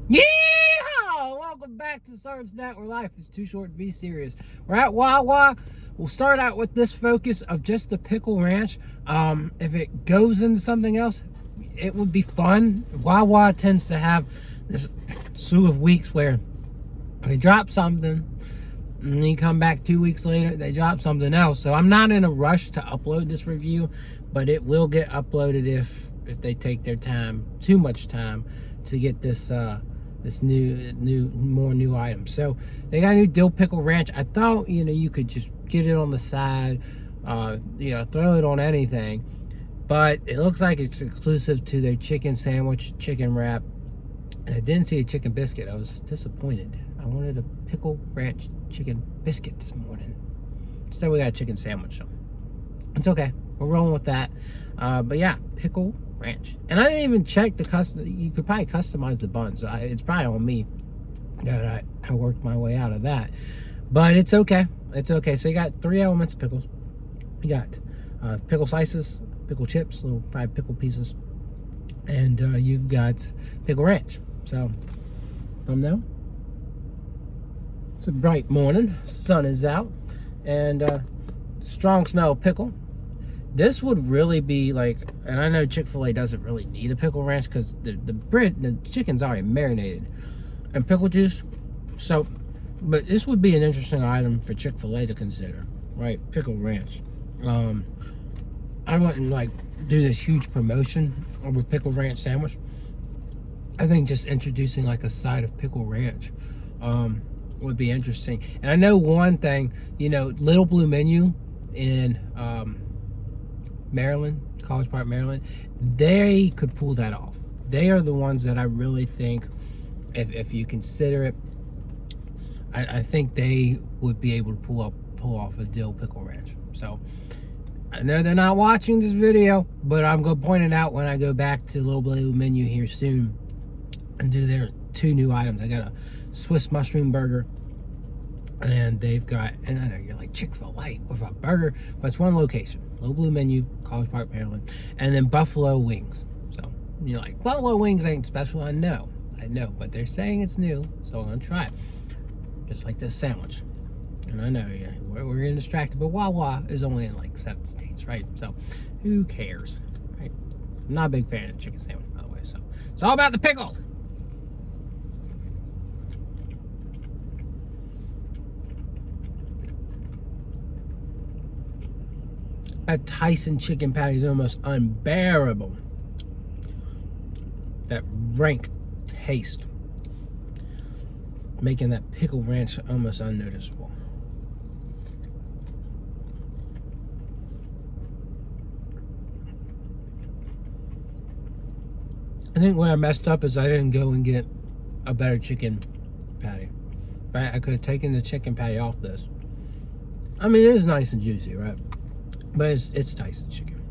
Yeehaw! Welcome back to Sergeant's Net, where life is too short to be serious. We're at Wawa. We'll start out with this focus of just the pickle ranch. If it goes into something else, it would be fun. Wawa tends to have this slew of weeks where they drop something, and then you come back 2 weeks later, they drop something else. So I'm not in a rush to upload this review, but it will get uploaded if they take their time, too much time, to get this this more new items. So they got a new dill pickle ranch. I thought, you could just get it on the side, throw it on anything, but it looks like it's exclusive to their chicken sandwich, chicken wrap, and I didn't see a chicken biscuit. I was disappointed. I wanted a pickle ranch chicken biscuit this morning. Instead we got a chicken sandwich, so it's okay. We're rolling with that. But yeah, pickle ranch. And I didn't even check the custom. You could probably customize the bun, so it's probably on me that I worked my way out of that. But it's okay. It's okay. So you got 3 elements of pickles. You got pickle slices, pickle chips, little fried pickle pieces, and you've got pickle ranch. So thumbnail. It's a bright morning. Sun is out, and strong smell of pickle. This would really be like, and I know Chick-fil-A doesn't really need a pickle ranch because the chicken's already marinated, and pickle juice. So, but this would be an interesting item for Chick-fil-A to consider, right? Pickle ranch. I wouldn't like do this huge promotion of a pickle ranch sandwich. I think just introducing like a side of pickle ranch would be interesting. And I know one thing, Little Blue Menu in Maryland, College Park, Maryland, they could pull that off. They are the ones that I really think, if you consider it, I think they would be able to pull off a dill pickle ranch. So I know they're not watching this video, but I'm going to point it out when I go back to Little Blue Menu here soon and do their 2 new items. I got a Swiss mushroom burger, and they've got, and I know you're like, Chick-fil-A with a burger, but it's one location. Little Blue Menu, College Park, Maryland. And then buffalo wings. So you're like, buffalo wings ain't special. I know, but they're saying it's new, so I'm gonna try it. Just like this sandwich. And I know, yeah, we're getting distracted, but Wawa is only in like 7 states, right? So who cares, right? I'm not a big fan of chicken sandwich, by the way. So it's all about the pickles. That Tyson chicken patty is almost unbearable. That rank taste, making that pickle ranch almost unnoticeable. I think where I messed up is I didn't go and get a better chicken patty. Right? I could have taken the chicken patty off this. I mean, it is nice and juicy, right? But it's Tyson chicken.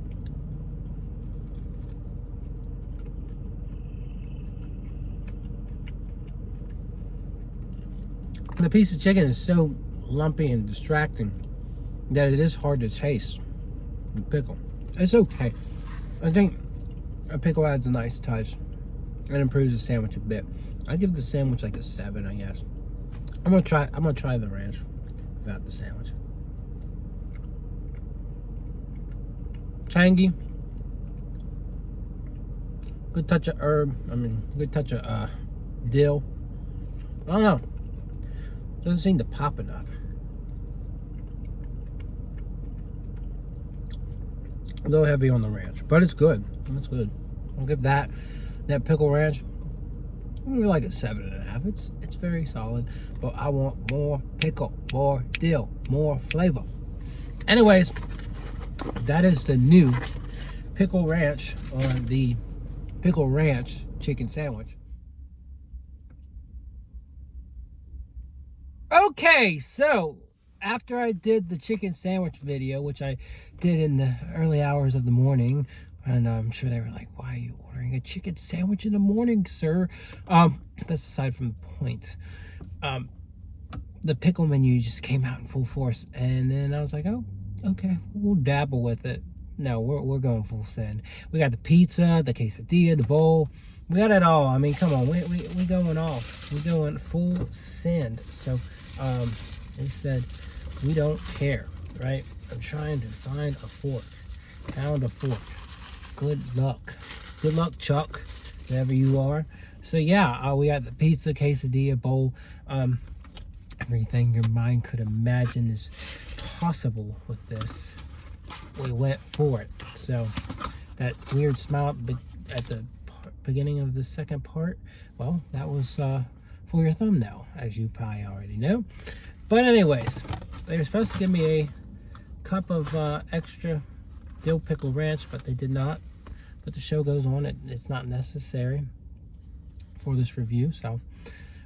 The piece of chicken is so lumpy and distracting that it is hard to taste the pickle. It's okay. I think a pickle adds a nice touch and improves the sandwich a bit. I give the sandwich like a 7, I guess. I'm gonna try the ranch without the sandwich. Tangy, good touch of herb. Good touch of dill. I don't know. Doesn't seem to pop enough. A little heavy on the ranch, but it's good. It's good. I'll give that pickle ranch, I'm like a 7.5. It's very solid, but I want more pickle, more dill, more flavor. Anyways, that is the new pickle ranch on the pickle ranch chicken sandwich. Okay, so after I did the chicken sandwich video, which I did in the early hours of the morning, and I'm sure they were like, why are you ordering a chicken sandwich in the morning, sir? That's aside from the point. The pickle menu just came out in full force, and then I was like, oh, okay, we'll dabble with it. No, we're going full send. We got the pizza, the quesadilla, the bowl, We got it all. I mean, come on, we going off. We going full send. So, they said we don't care, right? I'm trying to find a fork. Found a fork. Good luck. Good luck, Chuck, wherever you are. So yeah, we got the pizza, quesadilla, bowl, everything your mind could imagine is possible with this. We went for it. So that weird smile at the beginning of the second part, well, that was for your thumbnail, as you probably already know. But anyways, they were supposed to give me a cup of extra dill pickle ranch, but they did not. But the show goes on. It's not necessary for this review. So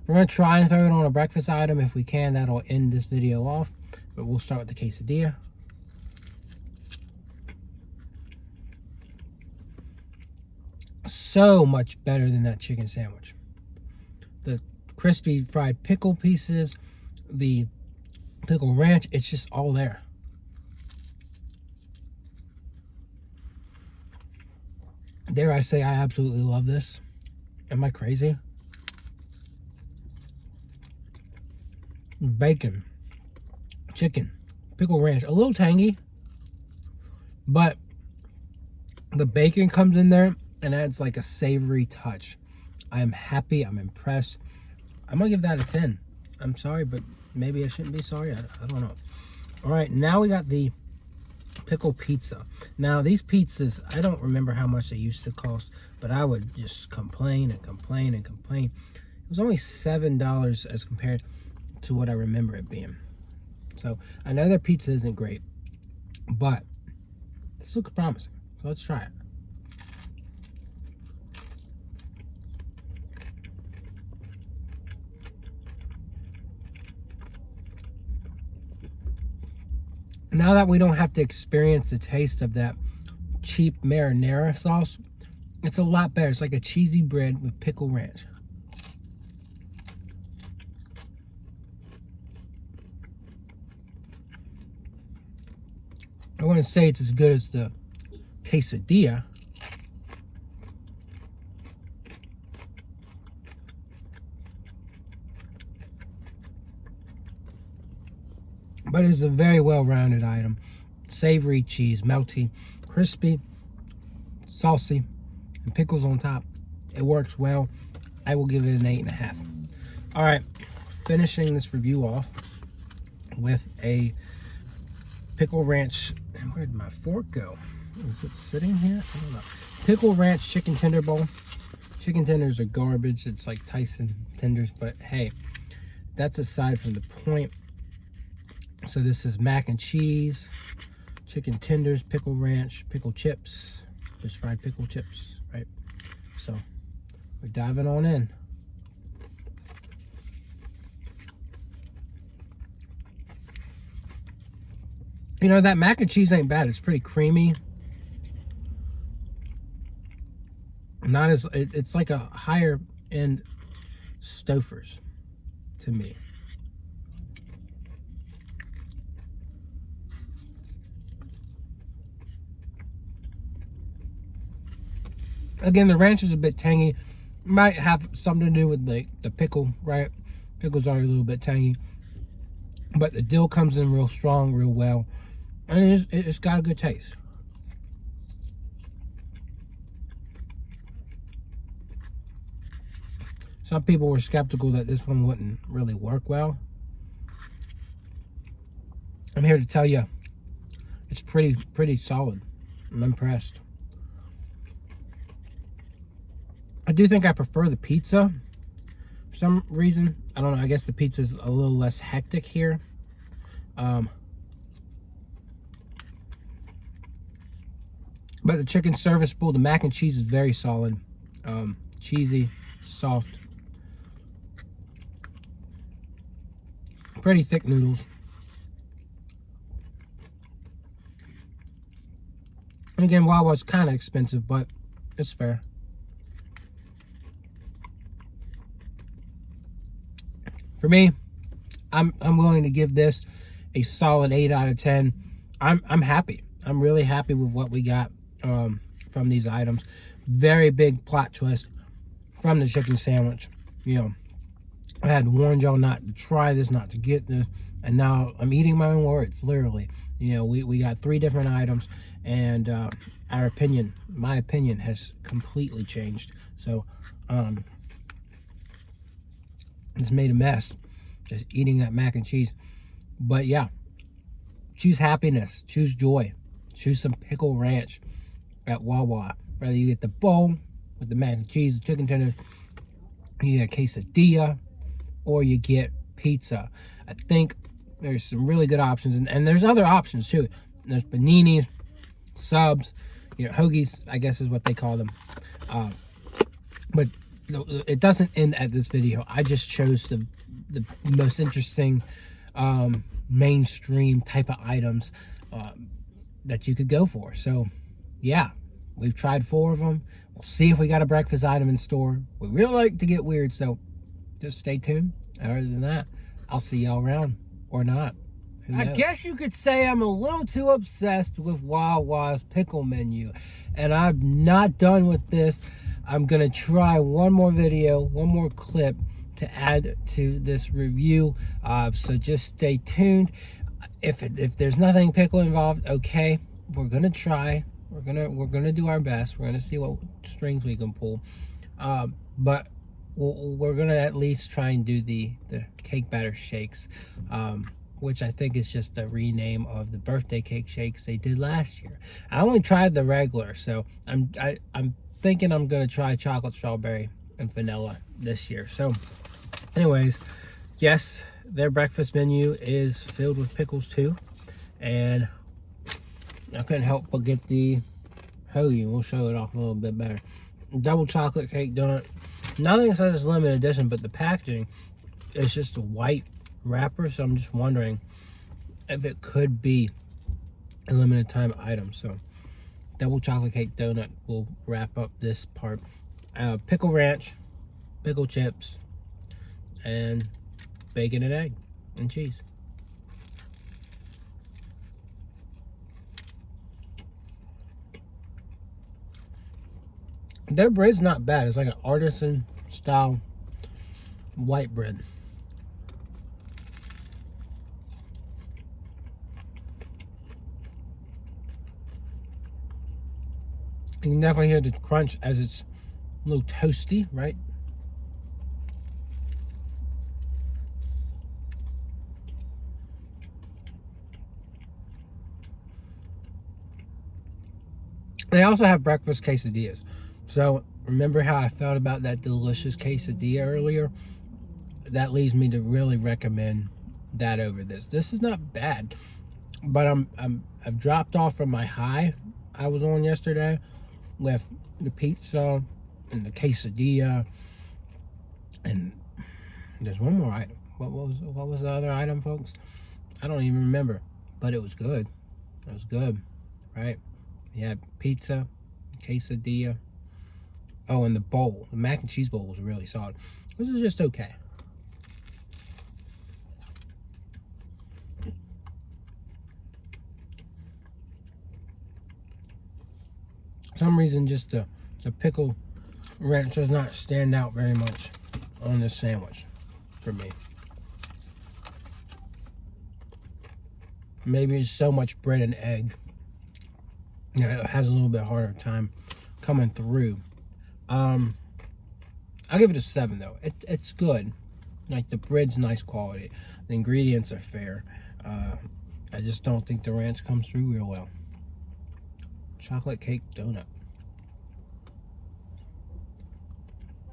we're going to try and throw it on a breakfast item. If we can, that'll end this video off. But we'll start with the quesadilla. So much better than that chicken sandwich. The crispy fried pickle pieces, the pickle ranch, it's just all there. Dare I say I absolutely love this? Am I crazy? Bacon, chicken, pickle ranch, a little tangy, but the bacon comes in there and adds like a savory touch. I am happy. I'm impressed. I'm gonna give that a 10. I'm sorry, but maybe I shouldn't be sorry. I don't know. All right, now we got the pickle pizza. Now these pizzas, I don't remember how much they used to cost, but I would just complain and complain and complain. It was only $7 as compared to what I remember it being. So I know their pizza isn't great, but this looks promising. So let's try it. Now that we don't have to experience the taste of that cheap marinara sauce, it's a lot better. It's like a cheesy bread with pickle ranch. I want to say it's as good as the quesadilla. But it's a very well-rounded item. Savory cheese, melty, crispy, saucy, and pickles on top. It works well. I will give it an 8.5. All right, finishing this review off with a pickle ranch. Where did my fork go? Is it sitting here? I don't know. Pickle ranch chicken tender bowl. Chicken tenders are garbage. It's like Tyson tenders, but hey, that's aside from the point. So this is mac and cheese, chicken tenders, pickle ranch, pickle chips, just fried pickle chips, right? So we're diving on in. You know, that mac and cheese ain't bad. It's pretty creamy. Not as, it's like a higher end Stouffer's to me. Again, the ranch is a bit tangy. Might have something to do with the pickle, right? Pickles are a little bit tangy. But the dill comes in real strong, real well. And it's got a good taste. Some people were skeptical that this one wouldn't really work well. I'm here to tell you, it's pretty solid. I'm impressed. I do think I prefer the pizza. For some reason, I don't know, I guess the pizza's a little less hectic here. But the chicken serviceable, the mac and cheese is very solid. Cheesy, soft. Pretty thick noodles. And again, Wawa's kind of expensive, but it's fair. For me, I'm willing to give this a solid 8 out of 10. I'm happy. I'm really happy with what we got from these items. Very big plot twist. from the chicken sandwich. You know, I had warned y'all not to try this, not to get this, and now I'm eating my own words, literally. You know, we got 3 different items, and my opinion has completely changed. So, it's made a mess just eating that mac and cheese. But yeah, choose happiness, choose joy, choose some pickle ranch at Wawa. Whether you get the bowl with the mac and cheese, the chicken tenders, you get a quesadilla, or you get pizza. I think there's some really good options, and there's other options too. There's paninis, subs, you know, hoagies, I guess is what they call them. But it doesn't end at this video. I just chose the most interesting mainstream type of items that you could go for. So yeah, we've tried 4 of them. We'll see if we got a breakfast item in store. We really like to get weird, so just stay tuned. And other than that, I'll see y'all around, or not. I guess you could say I'm a little too obsessed with Wawa's pickle menu, and I'm not done with this. I'm gonna try one more video, one more clip to add to this review. So just stay tuned. If there's nothing pickle involved, okay, we're gonna try. We're gonna do our best. We're gonna see what strings we can pull. But we're gonna at least try and do the cake batter shakes, which I think is just a rename of the birthday cake shakes they did last year. I only tried the regular, so I'm thinking I'm gonna try chocolate, strawberry, and vanilla this year. So anyways, yes, their breakfast menu is filled with pickles too, and I couldn't help but get the hoagie. We'll show it off a little bit better. Double chocolate cake donut. Nothing says it's limited edition, but the packaging is just a white wrapper, so I'm just wondering if it could be a limited time item. So double chocolate cake donut will wrap up this part. Pickle ranch, pickle chips, and bacon and egg and cheese. Their bread's not bad. It's like an artisan style white bread. You can definitely hear the crunch as it's a little toasty, right? They also have breakfast quesadillas. So remember how I felt about that delicious quesadilla earlier? That leads me to really recommend that over this. This is not bad, but I've dropped off from my high I was on yesterday with the pizza and the quesadilla, and there's one more item. What was the other item, folks? I don't even remember, but it was good. It was good, right? You had pizza, quesadilla. Oh, and the bowl. The mac and cheese bowl was really solid. This is just okay. For some reason, just the pickle ranch does not stand out very much on this sandwich for me. Maybe it's so much bread and egg. Yeah, it has a little bit harder time coming through. I'll give it a 7 though. It's good. Like, the bread's nice quality. The ingredients are fair. I just don't think the ranch comes through real well. Chocolate cake donut.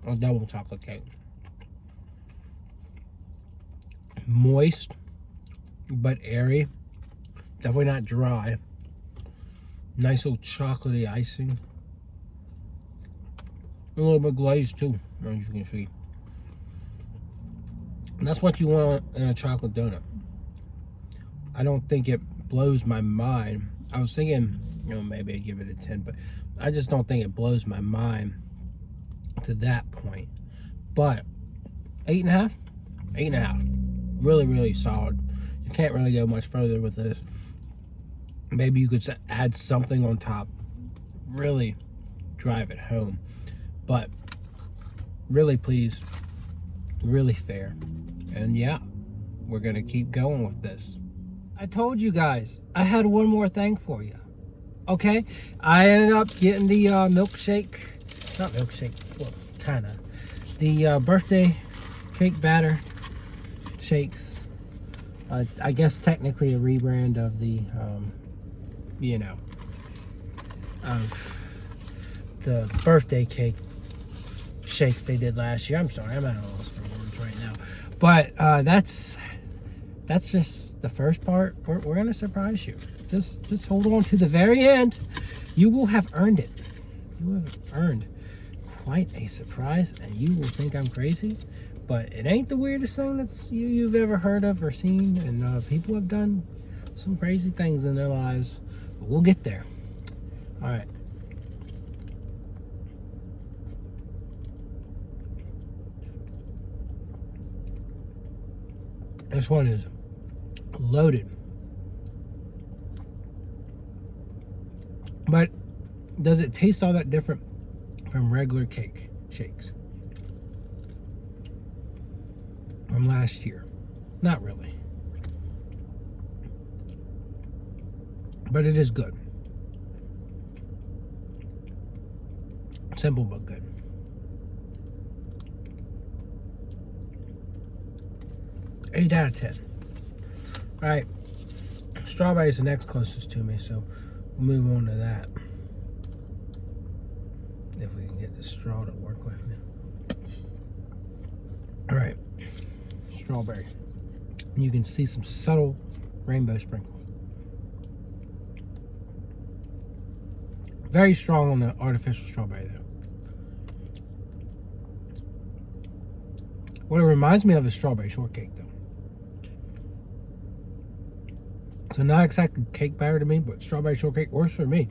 A double chocolate cake. Moist, but airy. Definitely not dry. Nice little chocolatey icing. A little bit glazed too, as you can see. And that's what you want in a chocolate donut. I don't think it blows my mind. I was thinking, you know, maybe I'd give it a 10, but I just don't think it blows my mind to that point. But 8.5, 8.5. Really, really solid. You can't really go much further with this. Maybe you could add something on top. Really drive it home. But Really pleased, really fair. And yeah, we're gonna keep going with this. I told you guys I had one more thing for you. Okay, I ended up getting the milkshake, not milkshake, well, kinda, the birthday cake batter shakes. I guess technically a rebrand of the, you know, of the birthday cake shakes they did last year. I'm sorry, I'm at a loss for words right now. But that's just the first part. We're gonna surprise you. Just hold on to the very end. You will have earned it. You have earned quite a surprise, and you will think I'm crazy, but it ain't the weirdest thing you've ever heard of or seen. And people have done some crazy things in their lives, but we'll get there. All right. This one is loaded. But does it taste all that different from regular cake shakes from last year? Not really. But it is good. Simple but good. 8 out of 10. All right. Strawberry is the next closest to me, so we'll move on to that. If we can get the straw to work with me. All right. Strawberry. And you can see some subtle rainbow sprinkles. Very strong on the artificial strawberry, though. What it reminds me of is strawberry shortcake, though. So not exactly cake batter to me, but strawberry shortcake works for me.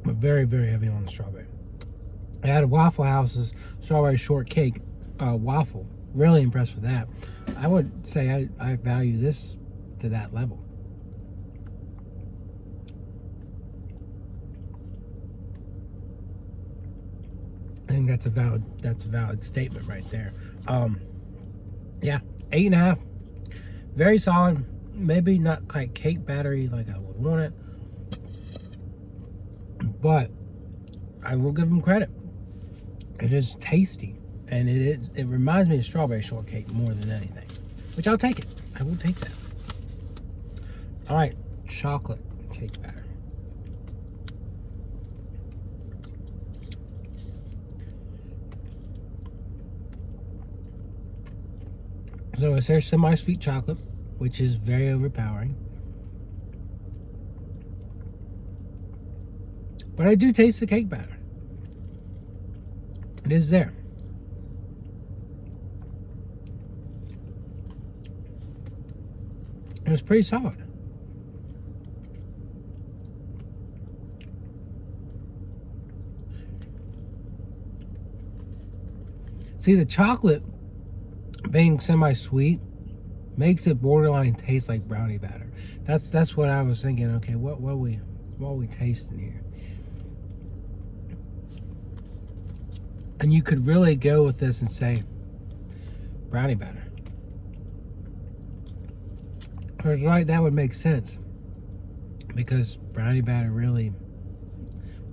But very, very heavy on the strawberry. I had a Waffle House's strawberry shortcake waffle. Really impressed with that. I would say I value this to that level. I think that's a valid statement right there. Yeah, 8.5. Very solid. Maybe not quite cake battery like I would want it, but I will give them credit. It is tasty, and it reminds me of strawberry shortcake more than anything, which I'll take it. I will take that. All right, chocolate cake batter. So it's their semi-sweet chocolate, which is very overpowering. But I do taste the cake batter. It is there. And it's pretty solid. See, the chocolate being semi-sweet makes it borderline taste like brownie batter. That's what I was thinking. Okay, what are we tasting here? And you could really go with this and say brownie batter. Because right, that would make sense. Because brownie batter really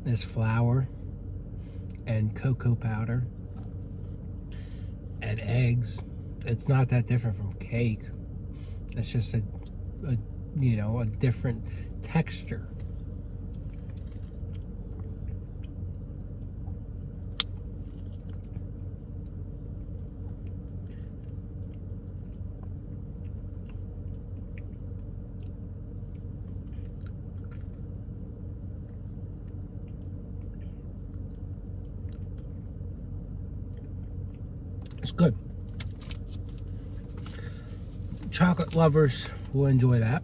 is flour and cocoa powder and eggs. It's not that different from cake. It's just a different texture. It's good. Chocolate lovers will enjoy that.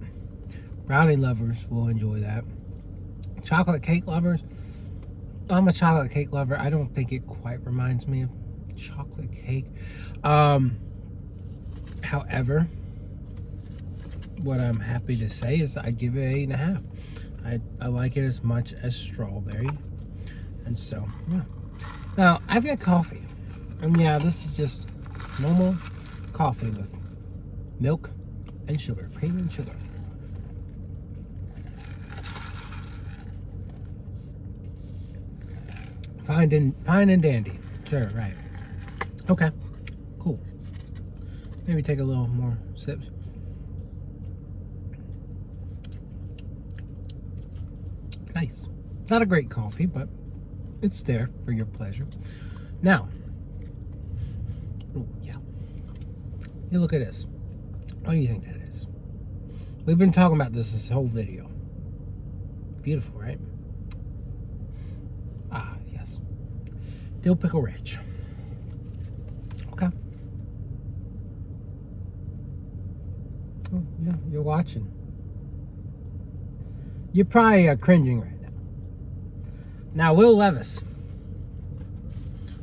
Brownie lovers will enjoy that. Chocolate cake lovers, I'm a chocolate cake lover. I don't think it quite reminds me of chocolate cake. However, what I'm happy to say is I give it 8.5. I like it as much as strawberry. And so, yeah. Now, I've got coffee. And yeah, this is just normal coffee with milk and sugar, cream and sugar. Fine and dandy. Sure, right. Okay, cool. Maybe take a little more sips. Nice. Not a great coffee, but it's there for your pleasure. Now, oh yeah. You look at this. What do you think that is? We've been talking about this whole video. Beautiful, right? Ah, yes. Dill pickle ranch. Okay. Oh, yeah, you're watching. You're probably cringing right now. Now, Will Levis.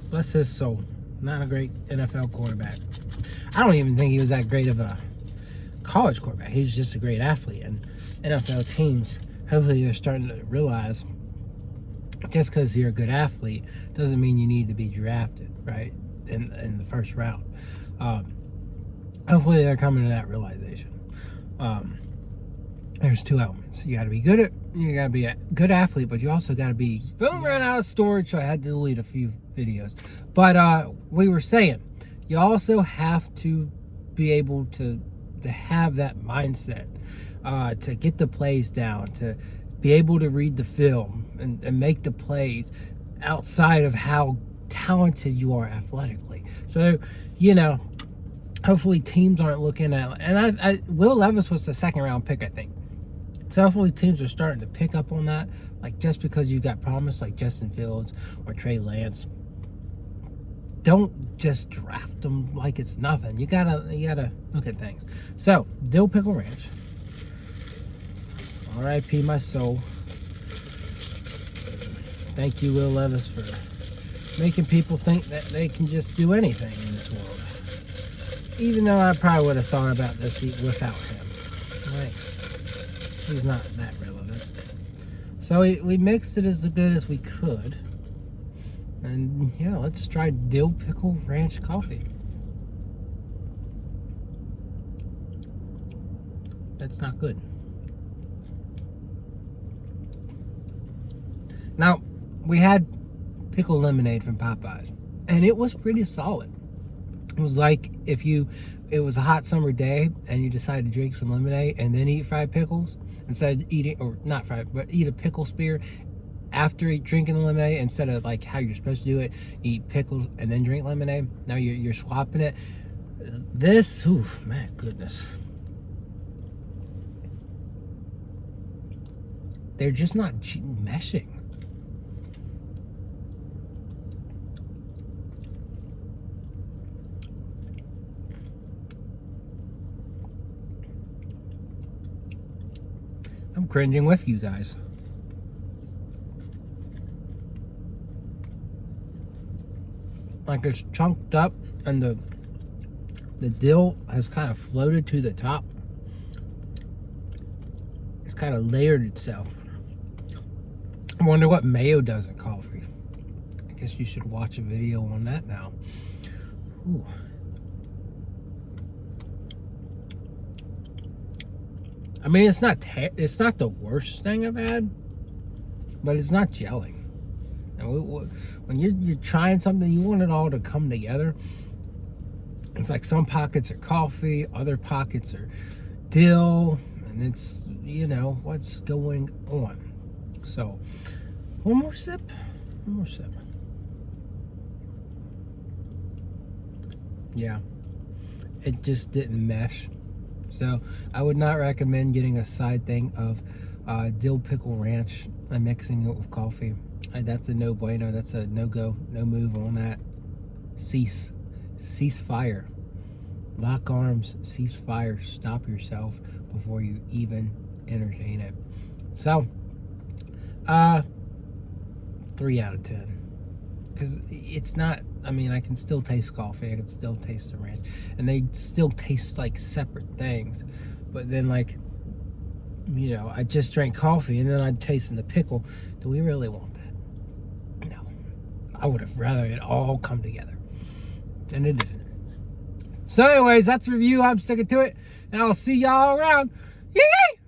Bless his soul. Not a great NFL quarterback. I don't even think he was that great of a college quarterback. He's just a great athlete. And NFL teams, hopefully they're starting to realize just because you're a good athlete doesn't mean you need to be drafted, right, in the first round. Hopefully they're coming to that realization. There's two elements. You got to be a good athlete, but you also got to be. Film ran out of storage, so I had to delete a few videos. But we were saying, you also have to be able to have that mindset, to get the plays down, to be able to read the film and make the plays outside of how talented you are athletically. So, hopefully teams aren't looking at, and Will Levis was the second round pick, I think. So hopefully teams are starting to pick up on that. Like, just because you got promise like Justin Fields or Trey Lance, don't just draft them like it's nothing. You gotta look at things. So, Dill Pickle Ranch. R.I.P. my soul. Thank you, Will Levis, for making people think that they can just do anything in this world. Even though I probably would have thought about this without him. Right. He's not that relevant. So we mixed it as good as we could. And yeah, let's try Dill Pickle Ranch coffee. That's not good. Now, we had pickle lemonade from Popeyes, and it was pretty solid. It was like if it was a hot summer day and you decided to drink some lemonade and then eat fried pickles instead of eating, or not fried, but eat a pickle spear after drinking the lemonade, instead of like how you're supposed to do it, eat pickles and then drink lemonade. Now you're swapping it. This, my goodness. They're just not meshing. I'm cringing with you guys. Like, it's chunked up and the dill has kind of floated to the top. It's kind of layered itself. I wonder what mayo does in coffee. I guess you should watch a video on that now. Ooh. I mean, it's not the worst thing I've had, but it's not gelling. And when you're trying something, you want it all to come together. It's like some pockets are coffee, other pockets are dill, and it's, what's going on. So, one more sip. Yeah, it just didn't mesh. So I would not recommend getting a side thing of dill pickle ranch and mixing it with coffee. That's a no bueno. That's a no go, no move on that. Cease fire. Lock arms. Cease fire. Stop yourself before you even entertain it. So, 3 out of 10. Because it's not, I mean, I can still taste coffee, I can still taste the ranch, and they still taste like separate things. But then, like, I just drank coffee and then I'd taste in the pickle. Do we really want that? No. I would have rather it all come together. And it didn't. So anyways, that's the review. I'm sticking to it. And I'll see y'all around. Yay!